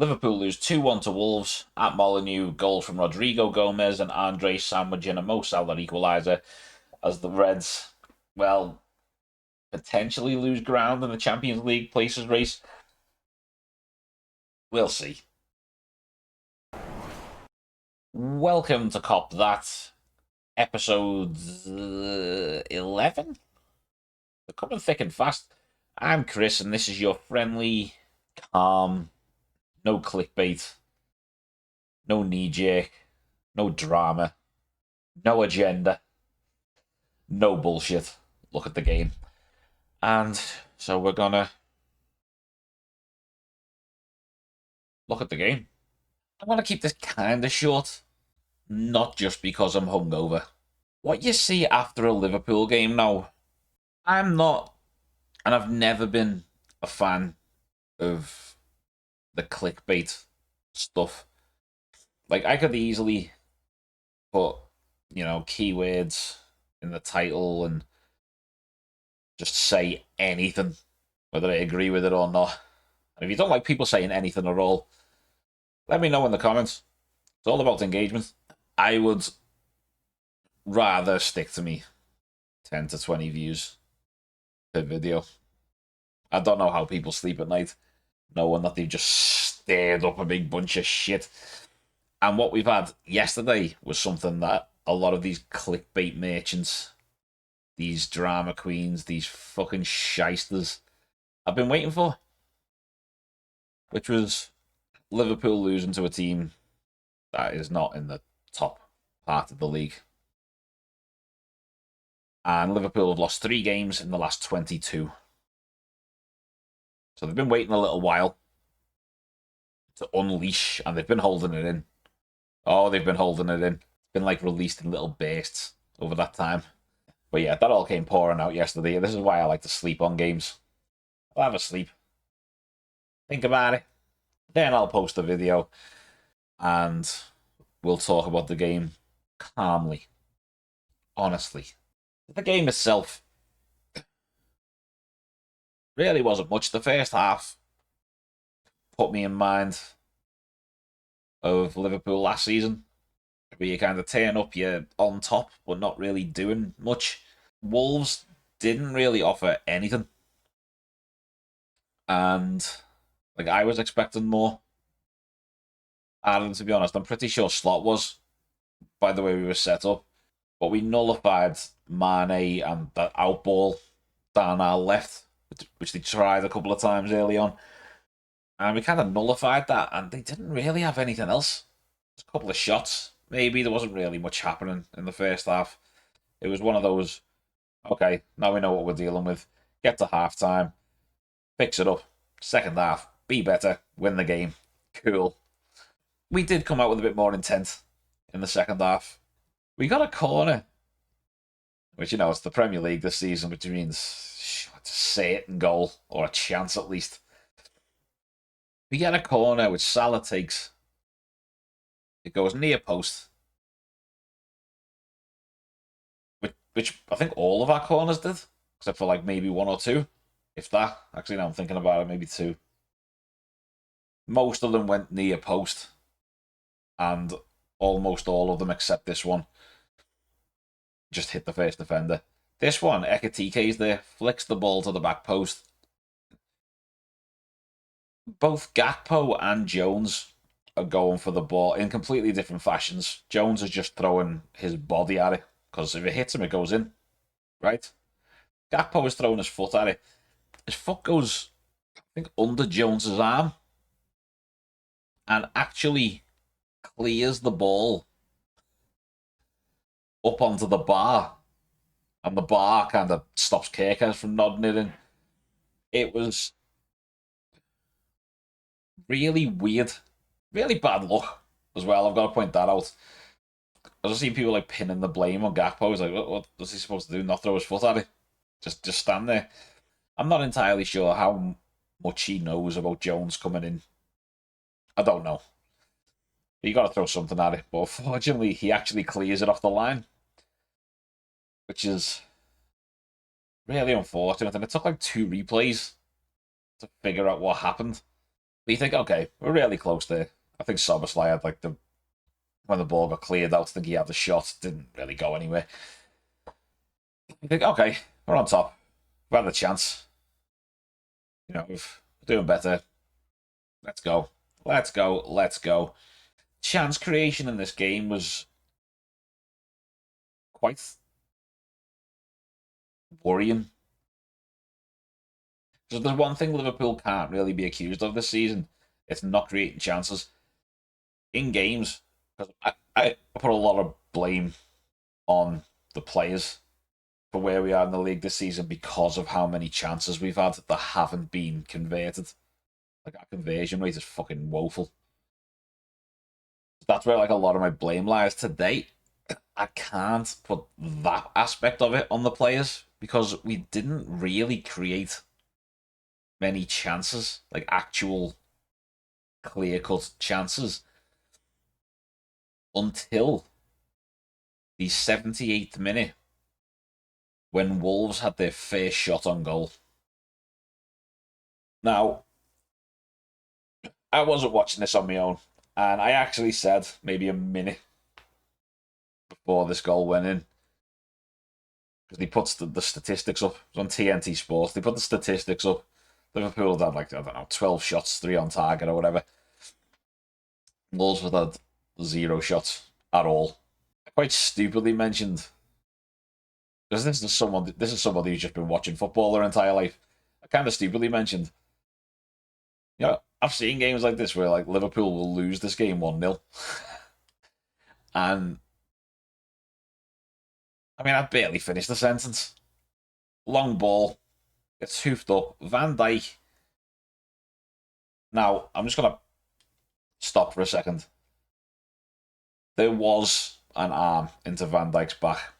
Liverpool lose 2-1 to Wolves at Molineux. Goals from Rodrigo Gomez and Andre Sandwich and a Mo Salah equaliser as the Reds, well, potentially lose ground in the Champions League places race. We'll see. Welcome to Kop That, episode 11? They're coming thick and fast. I'm Chris, and this is your friendly, calm, no clickbait, no knee-jerk, no drama, no agenda, no bullshit. Look at the game. And so we're gonna look at the game. I'm gonna keep this kind of short, not just because I'm hungover. What you see after a Liverpool game now, I'm not, and I've never been a fan of the clickbait stuff. Like, I could easily put, keywords in the title and just say anything, whether I agree with it or not. And if you don't like people saying anything at all, let me know in the comments. It's all about engagement. I would rather stick to me 10 to 20 views per video. I don't know how people sleep at night, knowing that they've just stirred up a big bunch of shit. And what we've had yesterday was something that a lot of these clickbait merchants, these drama queens, these fucking shysters, I've been waiting for. Which was Liverpool losing to a team that is not in the top part of the league. And Liverpool have lost 3 games in the last 22. So they've been waiting a little while to unleash, and they've been holding it in. Oh, they've been holding it in. It's been like released in little bursts over that time. But yeah, that all came pouring out yesterday. This is why I like to sleep on games. I'll have a sleep. Think about it. Then I'll post a video and we'll talk about the game calmly. Honestly. The game itself really wasn't much. The first half put me in mind of Liverpool last season, where you kind of turn up, you're on top, but not really doing much. Wolves didn't really offer anything. And I was expecting more. And to be honest, I'm pretty sure Slot was, by the way we were set up. But we nullified Mane and that outball down our left, which they tried a couple of times early on. And we kind of nullified that, and they didn't really have anything else. Just a couple of shots. Maybe there wasn't really much happening in the first half. It was one of those, okay, now we know what we're dealing with. Get to half time, fix it up. Second half, be better, win the game. Cool. We did come out with a bit more intent in the second half. We got a corner, which, it's the Premier League this season, which means to say it in goal, or a chance at least. We get a corner which Salah takes. It goes near post, which I think all of our corners did, except for maybe 1 or 2, if that. Actually, now I'm thinking about it, maybe 2. Most of them went near post, and almost all of them, except this one, just hit the first defender. This one, Ekitike's there, flicks the ball to the back post. Both Gakpo and Jones are going for the ball in completely different fashions. Jones is just throwing his body at it, because if it hits him, it goes in, right? Gakpo is throwing his foot at it. His foot goes, I think, under Jones's arm, and actually clears the ball up onto the bar, and the bar kind of stops Kirkers from nodding it in. It was really weird, really bad luck as well. I've got to point that out. I just see people pinning the blame on Gakpo. He's like, what was he supposed to do? Not throw his foot at it? Just stand there. I'm not entirely sure how much he knows about Jones coming in. I don't know. You got to throw something at it, but fortunately, he actually clears it off the line, which is really unfortunate. And it took 2 replays to figure out what happened. But you think, okay, we're really close there. I think Soboslai had like the when the ball got cleared out, I think he had the shot, didn't really go anywhere. You think, okay, we're on top. We've had a chance. We're doing better. Let's go. Let's go. Let's go. Chance creation in this game was quite worrying. So there's one thing Liverpool can't really be accused of this season. It's not creating chances in games. Because I put a lot of blame on the players for where we are in the league this season because of how many chances we've had that haven't been converted. Like our conversion rate is fucking woeful. That's where like a lot of my blame lies today. I can't put that aspect of it on the players because we didn't really create many chances, like actual clear cut chances, until the 78th minute when Wolves had their first shot on goal. Now, I wasn't watching this on my own, and I actually said maybe a minute before this goal went in, because he puts the statistics up. It was on TNT Sports. They put the statistics up. Liverpool had like, I don't know, 12 shots, 3 on target or whatever. Wolves had 0 shots at all. I quite stupidly mentioned, because this is somebody who's just been watching football their entire life. I kind of stupidly mentioned, I've seen games like this where like Liverpool will lose this game 1-0. And I mean, I barely finished the sentence. Long ball, gets hoofed up. Van Dijk. Now, I'm just going to stop for a second. There was an arm into Van Dijk's back.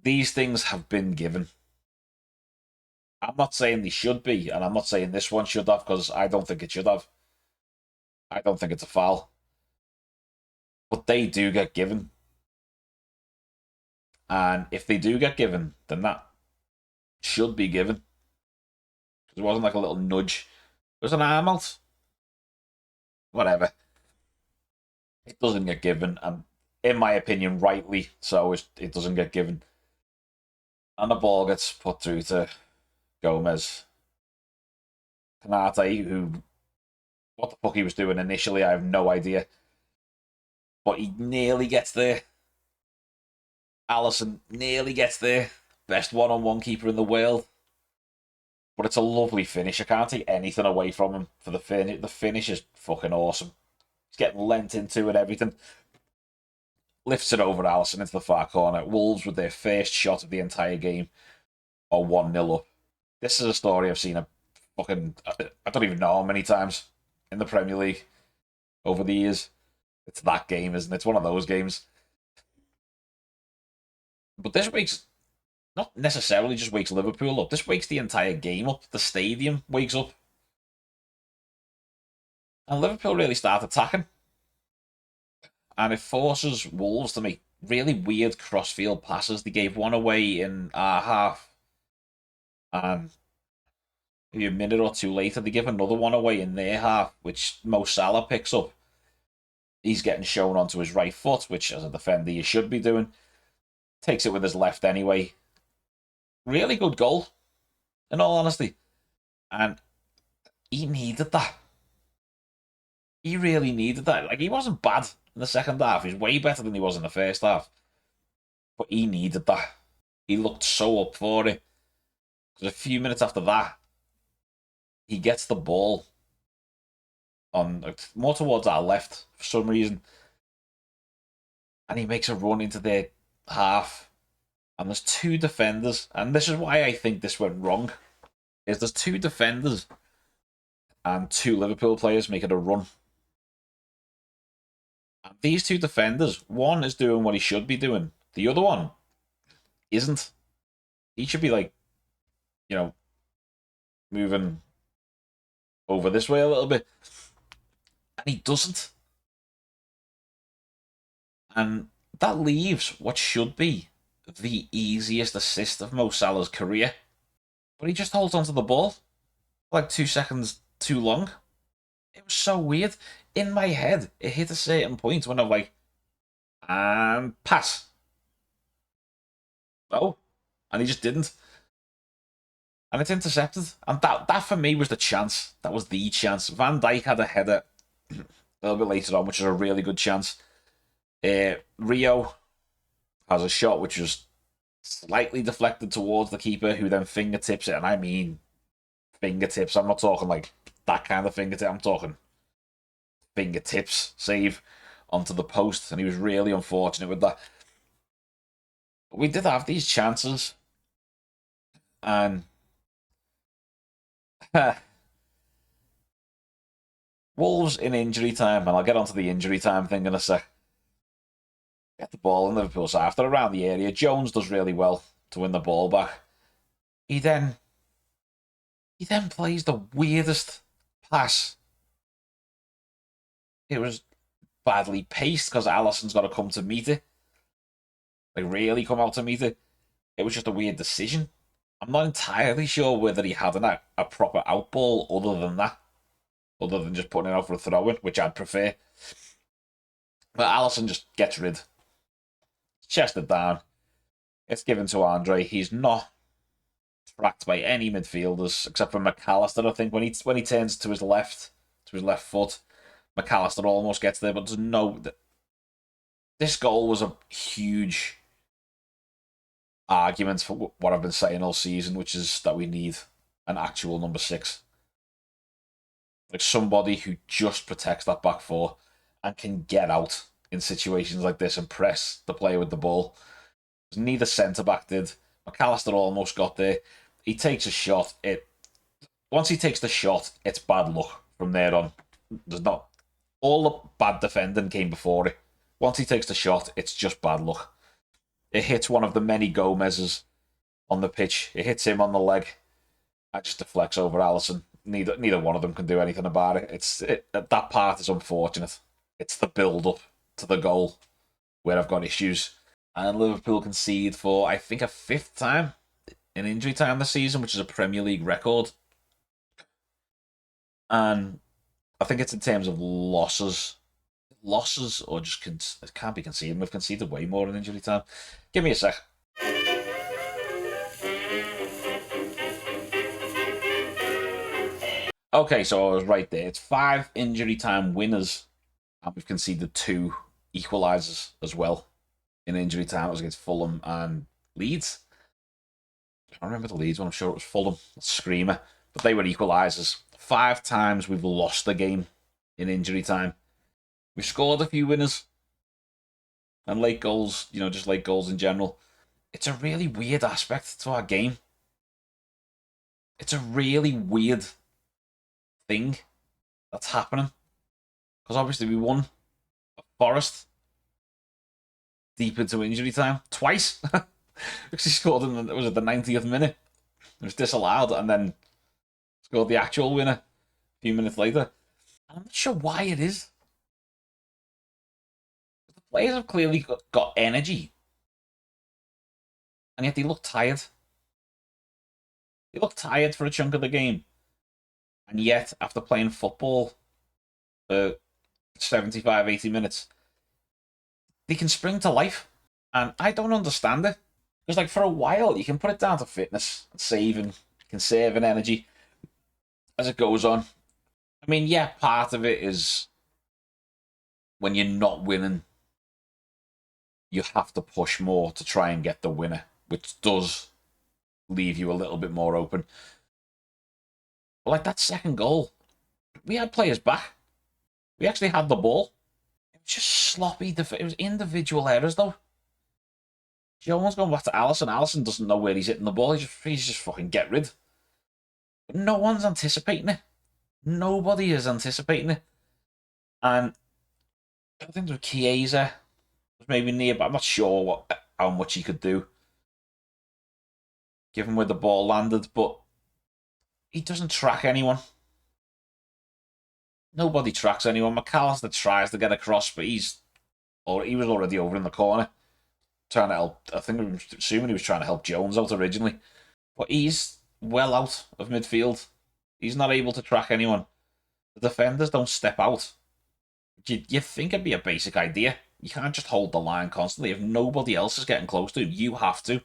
These things have been given. I'm not saying they should be, and I'm not saying this one should have, because I don't think it should have. I don't think it's a foul. But they do get given. And if they do get given, then that should be given. Because it wasn't like a little nudge. It was an arm out. Whatever. It doesn't get given, and in my opinion, rightly so, it doesn't get given. And the ball gets put through to Gomez. Kanate, who, what the fuck he was doing initially, I have no idea. But he nearly gets there. Allison nearly gets there. Best one-on-one keeper in the world. But it's a lovely finish. I can't take anything away from him for the finish. The finish is fucking awesome. He's getting lent into and everything. Lifts it over Allison into the far corner. Wolves with their first shot of the entire game are 1-0 up. This is a story I've seen I don't even know how many times in the Premier League over the years. It's that game, isn't it? It's one of those games. But this wakes, not necessarily just wakes Liverpool up, this wakes the entire game up. The stadium wakes up. And Liverpool really start attacking. And it forces Wolves to make really weird crossfield passes. They gave one away in our half. And maybe a minute or two later, they give another one away in their half, which Mo Salah picks up. He's getting shown onto his right foot, which as a defender you should be doing. Takes it with his left anyway. Really good goal, in all honesty. And he needed that. He really needed that. Like, he wasn't bad in the second half. He's way better than he was in the first half. But he needed that. He looked so up for it. Because a few minutes after that, he gets the ball on more towards our left for some reason. And he makes a run into their half. And there's 2 defenders. And this is why I think this went wrong. Is there's 2 defenders and 2 Liverpool players making a run. And these 2 defenders, one is doing what he should be doing. The other one isn't. He should be like, moving over this way a little bit. And he doesn't. And that leaves what should be the easiest assist of Mo Salah's career. But he just holds onto the ball like 2 seconds too long. It was so weird. In my head, it hit a certain point when I'm like, and pass. No. And he just didn't. And it's intercepted. And that for me was the chance. That was the chance. Van Dijk had a header a little bit later on, which is a really good chance. Rio has a shot which was slightly deflected towards the keeper, who then fingertips it. And I mean fingertips. I'm not talking like that kind of fingertip. I'm talking fingertips save onto the post. And he was really unfortunate with that. But we did have these chances. And Wolves in injury time, and I'll get onto the injury time thing in a sec. Get the ball in Liverpool, so after around the area, Jones does really well to win the ball back. He then plays the weirdest pass. It was badly paced because Allison's got to come to meet it. Like really come out to meet it. It was just a weird decision. I'm not entirely sure whether he had a proper outball other than that. Other than just putting it out for a throw-in, which I'd prefer. But Allison just gets rid. Chested down. It's given to Andre. He's not tracked by any midfielders except for McAllister. I think when he turns to his left foot, McAllister almost gets there, but there's no. This goal was a huge argument for what I've been saying all season, which is that we need an actual number 6, like somebody who just protects that back four and can get out in situations like this and press the player with the ball. Neither centre back did. McAllister almost got there. He takes a shot. Once he takes the shot, it's bad luck from there on. There's not all the bad defending came before it. Once he takes the shot, it's just bad luck. It hits one of the many Gomez's on the pitch. It hits him on the leg. It just deflects over Allison. Neither one of them can do anything about it. That part is unfortunate. It's the build up to the goal where I've got issues. And Liverpool concede for, I think, a 5th time in injury time this season, which is a Premier League record. And I think it's in terms of losses. Losses or just it can't be conceded. We've conceded way more in injury time. Give me a sec. Okay, so I was right there. It's 5 injury time winners, and we've conceded 2 equalisers as well in injury time. It was against Fulham and Leeds. I don't remember the Leeds one. I'm sure it was Fulham. Screamer. But they were equalisers. 5 times we've lost the game in injury time. We scored a few winners. And late goals, just late goals in general. It's a really weird aspect to our game. It's a really weird thing that's happening. Because obviously we won Forest deep into injury time twice. Because he scored in the 90th minute. It was disallowed and then scored the actual winner a few minutes later. I'm not sure why it is. The players have clearly got energy. And yet they look tired. They look tired for a chunk of the game. And yet, after playing football for 75, 80 minutes, they can spring to life. And I don't understand it. Because, like, for a while, you can put it down to fitness and saving, conserving energy as it goes on. I mean, yeah, part of it is when you're not winning, you have to push more to try and get the winner, which does leave you a little bit more open. But, like, that second goal, we had players back. We actually had the ball. It was just sloppy. It was individual errors, though. Jones going back to Allison. Allison doesn't know where he's hitting the ball. He's just fucking get rid. But no one's anticipating it. Nobody is anticipating it. And I think with Chiesa was maybe near, but I'm not sure how much he could do given where the ball landed. But he doesn't track anyone. Nobody tracks anyone. McAllister tries to get across, but he was already over in the corner trying to help. I think we were assuming he was trying to help Jones out originally, but he's well out of midfield. He's not able to track anyone. The defenders don't step out. You think it'd be a basic idea. You can't just hold the line constantly. If nobody else is getting close to him, you have to.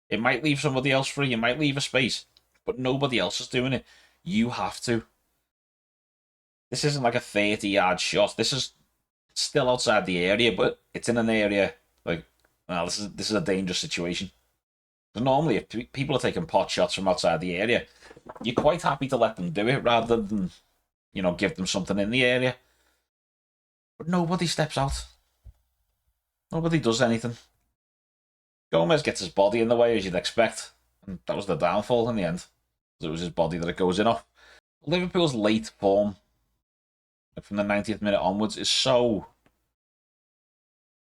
It might leave somebody else free, you might leave a space, but nobody else is doing it. You have to. This isn't like a 30-yard shot. This is still outside the area, but it's in an area like, well, this is a dangerous situation. Because normally, if people are taking pot shots from outside the area, you're quite happy to let them do it rather than, give them something in the area. But nobody steps out. Nobody does anything. Gomez gets his body in the way, as you'd expect. And that was the downfall in the end. It was his body that it goes in off. Liverpool's late form, from the 90th minute onwards, is so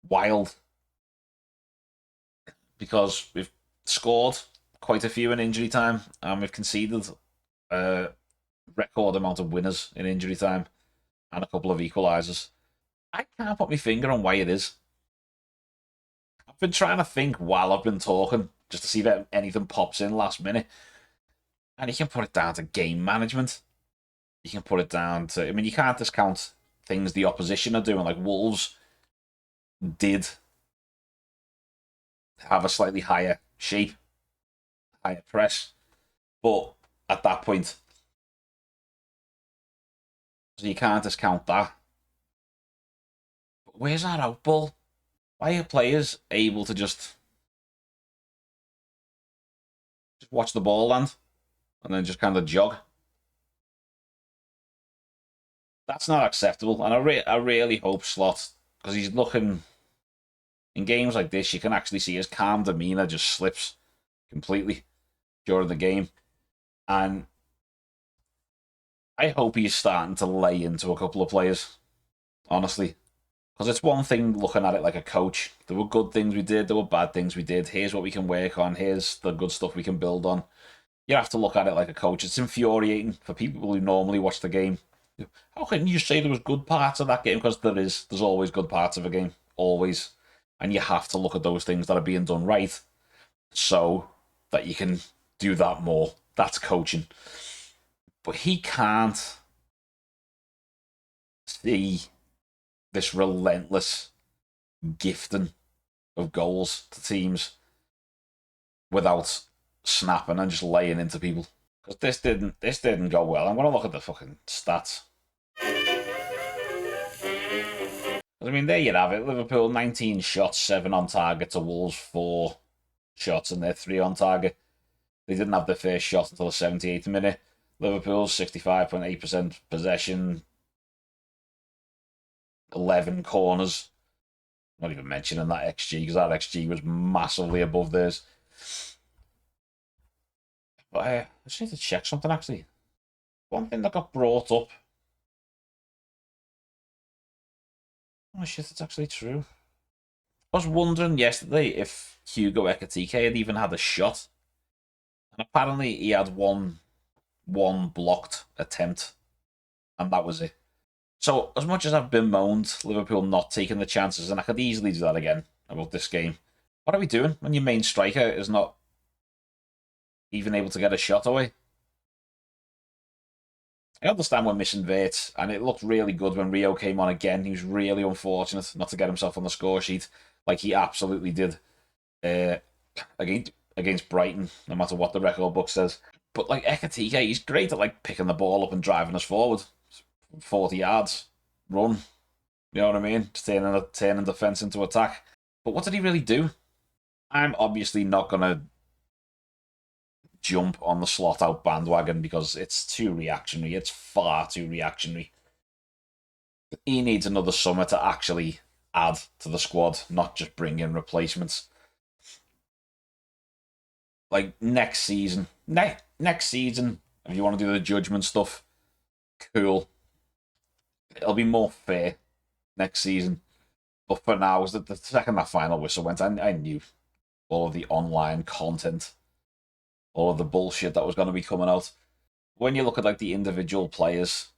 wild. Because we've scored quite a few in injury time, and we've conceded a record amount of winners in injury time, and a couple of equalisers. I can't put my finger on why it is. I've been trying to think while I've been talking, just to see if anything pops in last minute. And you can put it down to game management. You can put it down to, I mean, you can't discount things the opposition are doing. Like Wolves did have a slightly higher shape, higher press. But at that point, so you can't discount that. But where's our outball? Why are players able to just watch the ball land and then just kind of jog? That's not acceptable. And I really hope Slot, because he's looking, in games like this, you can actually see his calm demeanour just slips completely during the game. And I hope he's starting to lay into a couple of players, honestly. Because it's one thing looking at it like a coach. There were good things we did, there were bad things we did. Here's what we can work on, here's the good stuff we can build on. You have to look at it like a coach. It's infuriating for people who normally watch the game. How can you say there was good parts of that game? Because there's always good parts of a game, always. And you have to look at those things that are being done right so that you can do that more. That's coaching. But he can't see this relentless gifting of goals to teams without snapping and just laying into people. Because this didn't go well. I'm gonna look at the fucking stats. I mean, there you have it. Liverpool 19 shots, 7 on target to Wolves 4 shots, and they're 3 on target. They didn't have their first shot until the 78th minute. Liverpool 65.8% possession, 11 corners. Not even mentioning that XG, because that XG was massively above theirs. But I just need to check something, actually. One thing that got brought up. Oh shit, it's actually true. I was wondering yesterday if Hugo Ekitike had even had a shot. And apparently he had one blocked attempt. And that was it. So, as much as I've bemoaned Liverpool not taking the chances, and I could easily do that again about this game, what are we doing when your main striker is not even able to get a shot away? I understand we're missing Vert, and it looked really good when Rio came on again. He was really unfortunate not to get himself on the score sheet, like he absolutely did against Brighton, no matter what the record book says. But like Ekitike, he's great at like picking the ball up and driving us forward. 40 yards, run. You know what I mean? Just turning defence into attack. But what did he really do? I'm obviously not going to jump on the slot out bandwagon because it's too reactionary. It's far too reactionary. He needs another summer to actually add to the squad, not just bring in replacements. Like next season, next season, if you want to do the judgment stuff, cool. It'll be more fair next season. But for now, was the second that final whistle went, I knew all of the online content, all of the bullshit that was going to be coming out. When you look at like the individual players,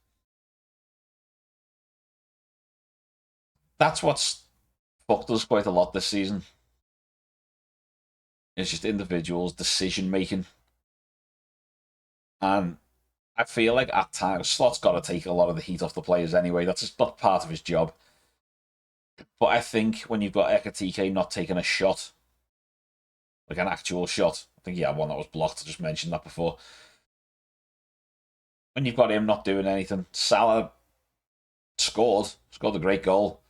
that's what's fucked us quite a lot this season. It's just individuals, decision making. And I feel like at times Slot's got to take a lot of the heat off the players anyway. That's just not part of his job. But I think when you've got Ekatike not taking a shot, like an actual shot, I think he had one that was blocked. I just mentioned that before. When you've got him not doing anything, Salah scored a great goal,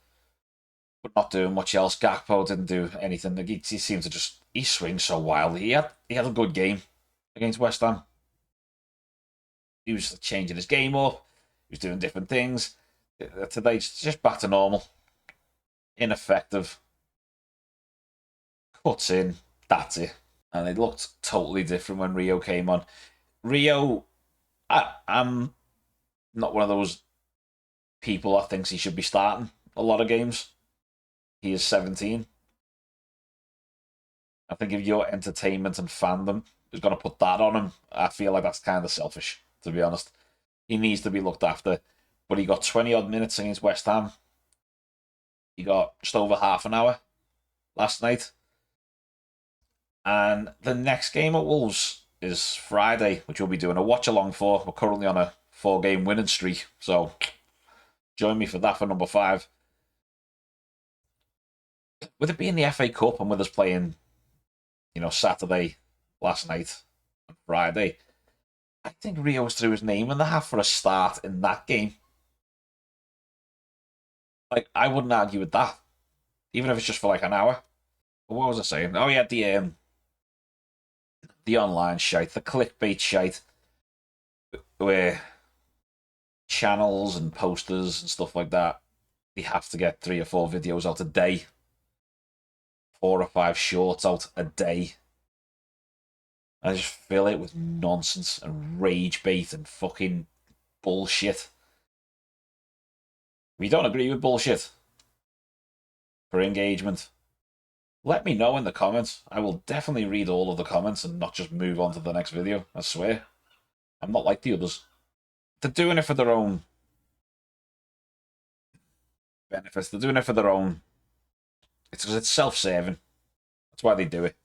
but not doing much else. Gakpo didn't do anything. He seemed to just he swings so wildly. He had a good game against West Ham. He was changing his game up. He was doing different things. Today, it's just back to normal. Ineffective. Cuts in. That's it. And it looked totally different when Rio came on. Rio, I'm not one of those people that thinks he should be starting a lot of games. He is 17. I think if your entertainment and fandom is going to put that on him, I feel like that's kind of selfish, to be honest. He needs to be looked after. But he got 20 odd minutes against West Ham. He got just over half an hour last night. And the next game at Wolves is Friday, which we'll be doing a watch along for. We're currently on a 4-game winning streak. So join me for that for number 5. With it being the FA Cup and with us playing, Saturday last night and Friday, I think Rio's threw his name in the hat for a start in that game. Like, I wouldn't argue with that, even if it's just for like an hour. But what was I saying? Oh yeah, the online shite, the clickbait shite, where channels and posters and stuff like that, they have to get 3 or 4 videos out a day, 4 or 5 shorts out a day. I just fill it with nonsense and rage bait and fucking bullshit. We don't agree with bullshit for engagement. Let me know in the comments. I will definitely read all of the comments and not just move on to the next video. I swear. I'm not like the others. They're doing it for their own benefits. They're doing it for their own. It's because it's self-serving. That's why they do it.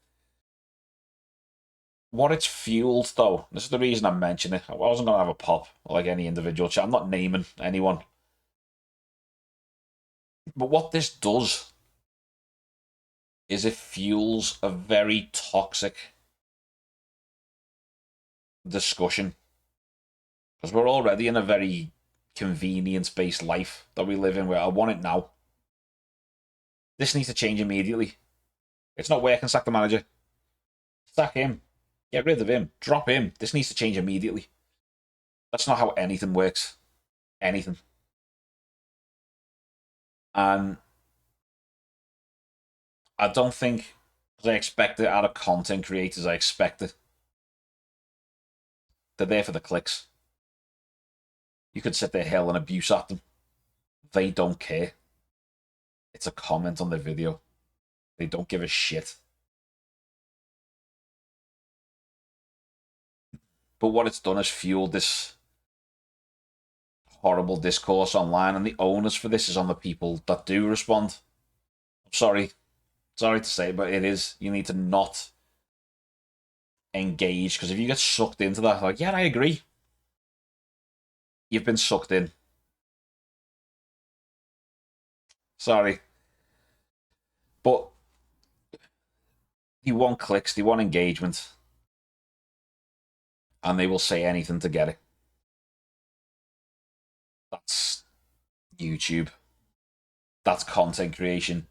What it's fueled, though, this is the reason I'm mentioning it. I wasn't going to have a pop like any individual chat. I'm not naming anyone. But what this does is it fuels a very toxic discussion. Because we're already in a very convenience-based life that we live in where I want it now. This needs to change immediately. It's not working, sack the manager. Sack him. Get rid of him. Drop him. This needs to change immediately. That's not how anything works. Anything. And I don't think, because I expect it out of content creators, I expect it. They're there for the clicks. You could sit there hurling abuse at them. They don't care. It's a comment on their video. They don't give a shit. But what it's done is fueled this horrible discourse online, and the onus for this is on the people that do respond. I'm sorry to say, but it is. You need to not engage, because if you get sucked into that, like, yeah, I agree. You've been sucked in. Sorry. But they want clicks, they want engagement, and they will say anything to get it. That's YouTube. That's content creation.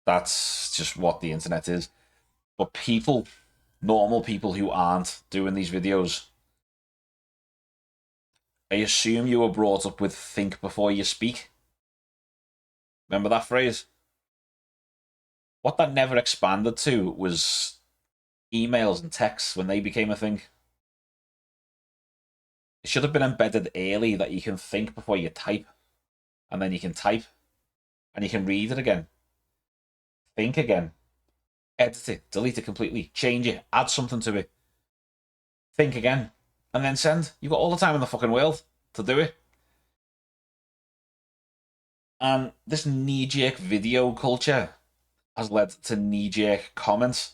That's just what the internet is. But people, normal people who aren't doing these videos, I assume you were brought up with think before you speak. Remember that phrase? What that never expanded to was emails and texts when they became a thing. It should have been embedded early that you can think before you type, and then you can type, and you can read it again, think again, edit it, delete it completely, change it, add something to it, think again, and then send. You've got all the time in the fucking world to do it. And this knee-jerk video culture has led to knee-jerk comments.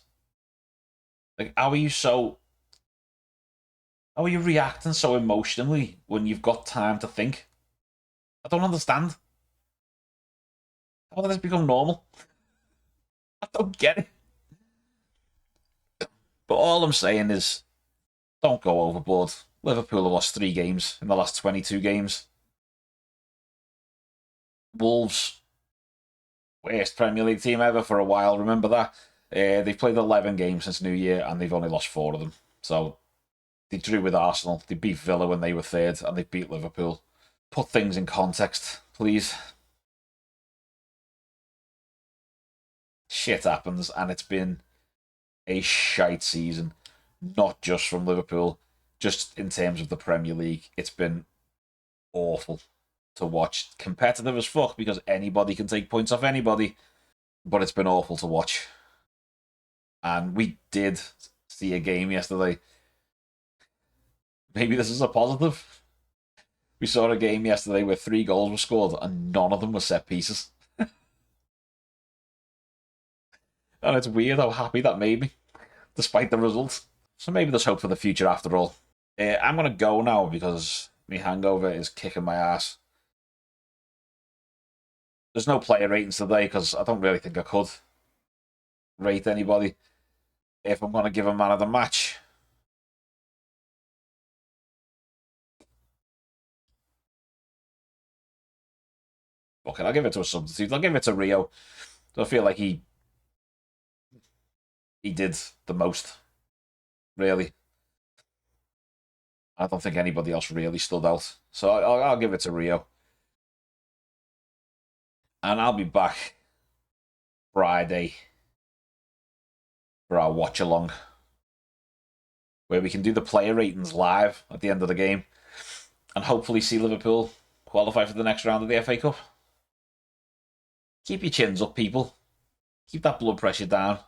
Like, how are you so How are you reacting so emotionally when you've got time to think? I don't understand. How did this become normal? I don't get it. But all I'm saying is, don't go overboard. Liverpool have lost 3 games in the last 22 games. Wolves, worst Premier League team ever for a while. Remember that? They've played 11 games since New Year and they've only lost 4 of them. So they drew with Arsenal. They beat Villa when they were third and they beat Liverpool. Put things in context, please. Shit happens and it's been a shite season. Not just from Liverpool, just in terms of the Premier League. It's been awful to watch. Competitive as fuck because anybody can take points off anybody, but it's been awful to watch. And we did see a game yesterday. Maybe this is a positive. We saw a game yesterday where 3 goals were scored and none of them were set pieces. And it's weird how happy that made me, despite the result. So maybe there's hope for the future after all. I'm going to go now because my hangover is kicking my ass. There's no player ratings today because I don't really think I could rate anybody. If I'm going to give a man of the match, okay, I'll give it to a substitute. I'll give it to Rio. I feel like he did the most, really. I don't think anybody else really stood out. So I'll give it to Rio. And I'll be back Friday for our watch along, where we can do the player ratings live at the end of the game and hopefully see Liverpool qualify for the next round of the FA Cup. Keep your chins up, people. Keep that blood pressure down.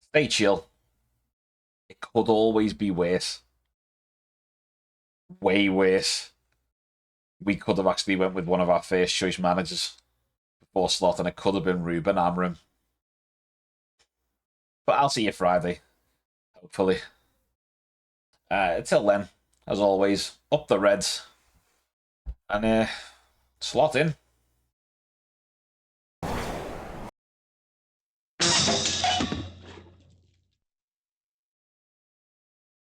Stay chill. It could always be worse. Way worse. We could have actually went with one of our first choice managers before slot, and it could have been Ruben Amorim. But I'll see you Friday, hopefully. Until then, as always, up the Reds and slot in.